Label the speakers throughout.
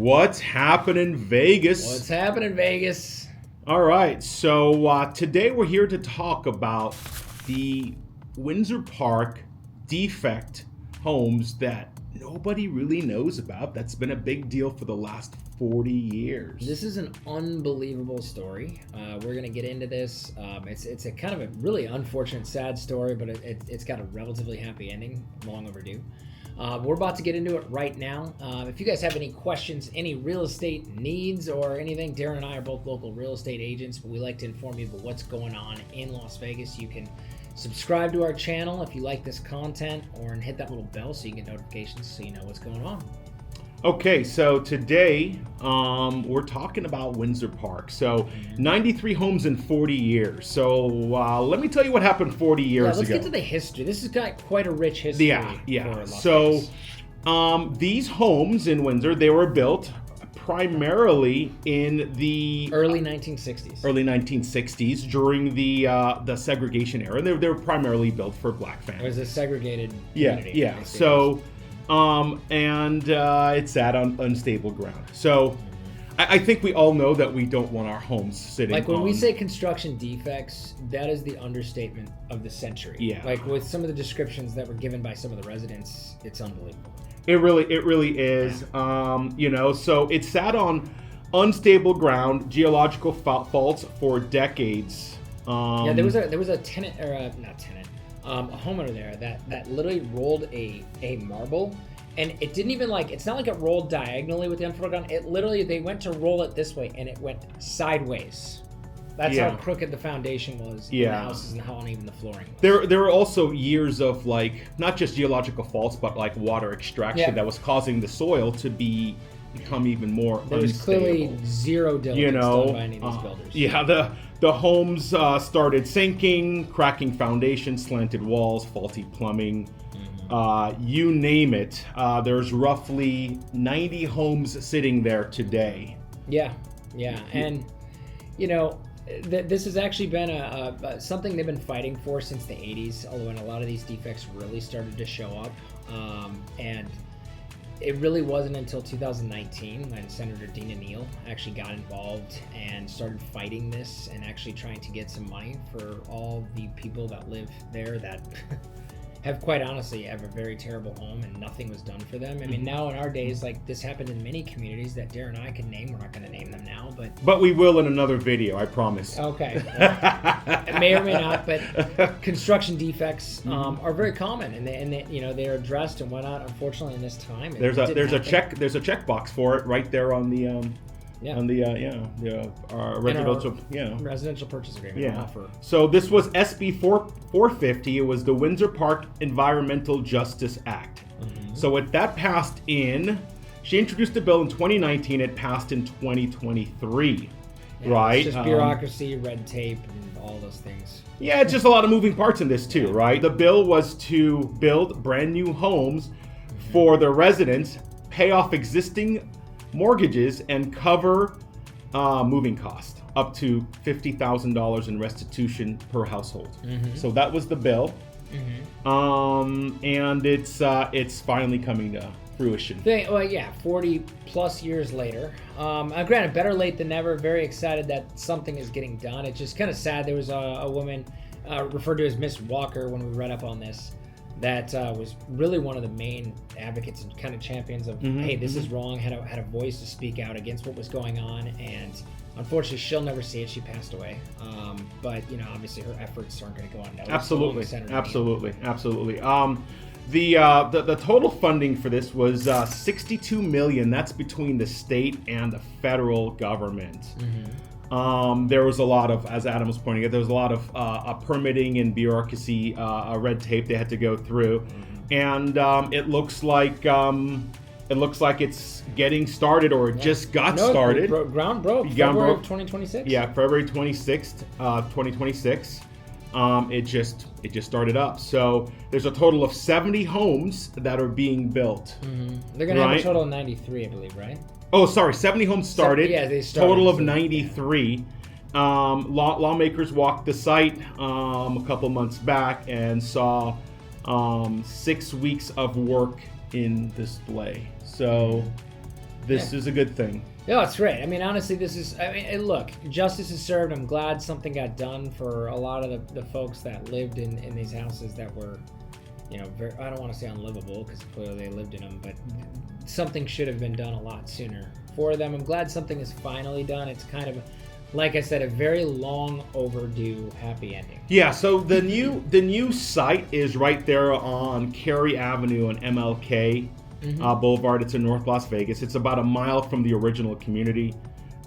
Speaker 1: What's happening, Vegas?
Speaker 2: What's happening, Vegas?
Speaker 1: All right, so today we're here to talk about the Windsor Park defect homes that nobody really knows about. That's been a big deal for the last 40 years.
Speaker 2: This is an unbelievable story. We're going to get into this. It's a kind of a really unfortunate, sad story, but it's got a relatively happy ending, long overdue. We're about to get into it right now. If you guys have any questions, any real estate needs or anything, Darin and I are both local real estate agents, but we like to inform you about what's going on in Las Vegas. You can subscribe to our channel if you like this content, or hit that little bell so you get notifications so you know what's going on.
Speaker 1: Okay, so today we're talking about Windsor Park. So 93 homes in 40 years. So let me tell you what happened 40 years ago.
Speaker 2: Let's get to the history. This has got quite a rich history.
Speaker 1: Yeah. So these homes in Windsor, they were built primarily in the
Speaker 2: early 1960s.
Speaker 1: Early 1960s during the segregation era. They were primarily built for black families.
Speaker 2: It was a segregated community.
Speaker 1: Yeah. So it's sat on unstable ground. So I think we all know that we don't want our homes sitting
Speaker 2: like when
Speaker 1: on...
Speaker 2: we say construction defects, that is the understatement of the century.
Speaker 1: Yeah.
Speaker 2: Like with some of the descriptions that were given by some of the residents, it's unbelievable.
Speaker 1: It really is. So it sat on unstable ground, geological faults for decades.
Speaker 2: There was a tenant, or not tenant, a homeowner there that literally rolled a marble, and it didn't even it's not like it rolled diagonally with the unfolded ground. It literally, they went to roll it this way and it went sideways. That's how crooked the foundation was in the houses and how uneven the flooring was.
Speaker 1: There were also years of not just geological faults, but water extraction that was causing the soil to become even more unstable.
Speaker 2: There was clearly zero diligence done by any of these builders.
Speaker 1: The homes started sinking, cracking foundations, slanted walls, faulty plumbing. You name it. There's roughly 90 homes sitting there today.
Speaker 2: Yeah. And, this has actually been something they've been fighting for since the 80s, although when a lot of these defects really started to show up. And it really wasn't until 2019 when Senator Dina Neal actually got involved and started fighting this and actually trying to get some money for all the people that live there that have quite honestly have a very terrible home and nothing was done for them. I mean, now in our days, this happened in many communities that Darin and I can name. We're not going to name them now, but
Speaker 1: we will in another video, I promise.
Speaker 2: Okay. It may or may not, but construction defects are very common, and they're addressed and whatnot. Unfortunately, in this time,
Speaker 1: there's a checkbox for it right there on the
Speaker 2: residential purchase agreement offer.
Speaker 1: So this was SB450. It was the Windsor Park Environmental Justice Act. So with that passed in, she introduced the bill in 2019. It passed in 2023, right?
Speaker 2: It's just bureaucracy, red tape, and all those things.
Speaker 1: Yeah, it's just a lot of moving parts in this too, right? The bill was to build brand new homes for the residents, pay off existing mortgages, and cover moving costs up to $50,000 in restitution per household. So that was the bill, and it's finally coming to fruition.
Speaker 2: 40 plus years later. Granted, better late than never. Very excited that something is getting done. It's just kind of sad. There was a woman referred to as Miss Walker when we read up on this, that was really one of the main advocates and kind of champions of, hey, this is wrong, had a voice to speak out against what was going on, and unfortunately she'll never see it. She passed away. But obviously her efforts aren't going to go unnoticed.
Speaker 1: Absolutely. The total funding for this was $62 million. That's between the state and the federal government. There was a lot of, as Adam was pointing out, there was a lot of permitting and bureaucracy, red tape they had to go through, and it looks like it's getting started, or it just got started.
Speaker 2: Ground broke. February of 2026.
Speaker 1: Yeah, February 26th, 2026. It just started up. So there's a total of 70 homes that are being built.
Speaker 2: They're gonna have a total of 93, I believe, right?
Speaker 1: Oh, sorry, 70 homes started.
Speaker 2: They started.
Speaker 1: Total of 93. Lawmakers walked the site a couple months back and saw 6 weeks of work in display. So this is a good thing.
Speaker 2: No, it's great. I mean, honestly, this is. I mean, look, justice is served. I'm glad something got done for a lot of the folks that lived in these houses that were, you know, very, I don't want to say unlivable because clearly they lived in them, but something should have been done a lot sooner for them. I'm glad something is finally done. It's kind of, like I said, a very long overdue happy ending.
Speaker 1: Yeah. So the new site is right there on Cary Avenue and MLK. Boulevard. It's in North Las Vegas. It's about a mile from the original community.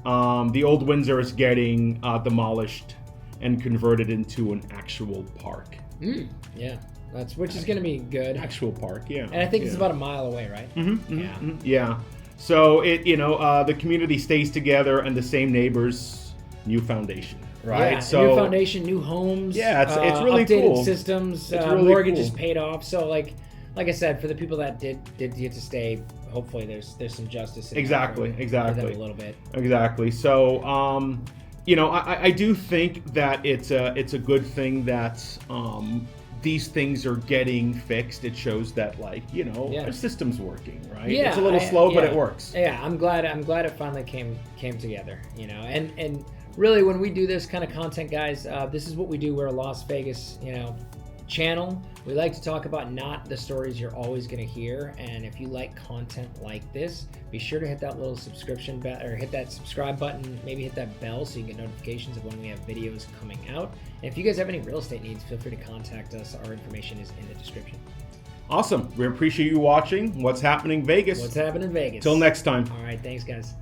Speaker 1: The old Windsor is getting demolished and converted into an actual park.
Speaker 2: Yeah, which is going to be good.
Speaker 1: Actual park, yeah.
Speaker 2: And I think it's about a mile away, right?
Speaker 1: Yeah. So the community stays together, and the same neighbors, new foundation, right?
Speaker 2: Yeah,
Speaker 1: so
Speaker 2: new foundation, new homes.
Speaker 1: Yeah, it's really
Speaker 2: updated
Speaker 1: cool.
Speaker 2: systems.
Speaker 1: Really
Speaker 2: mortgages
Speaker 1: cool.
Speaker 2: paid off. So like I said, for the people that did get to stay, hopefully there's some justice in
Speaker 1: Exactly.
Speaker 2: for them a little bit.
Speaker 1: Exactly. So I do think that it's a good thing that these things are getting fixed. It shows that our system's working, right?
Speaker 2: Yeah,
Speaker 1: it's a little slow, but it works.
Speaker 2: Yeah, I'm glad it finally came together. And really, when we do this kind of content, guys, this is what we do. We're a Las Vegas, channel. We like to talk about not the stories you're always going to hear, and if you like content like this, be sure to hit that little subscription bell or hit that subscribe button, maybe hit that bell so you get notifications of when we have videos coming out. And if you guys have any real estate needs, feel free to contact us. Our information is in the description.
Speaker 1: Awesome. We appreciate you watching What's Happening Vegas.
Speaker 2: What's Happening Vegas.
Speaker 1: Till next time.
Speaker 2: All right, thanks guys.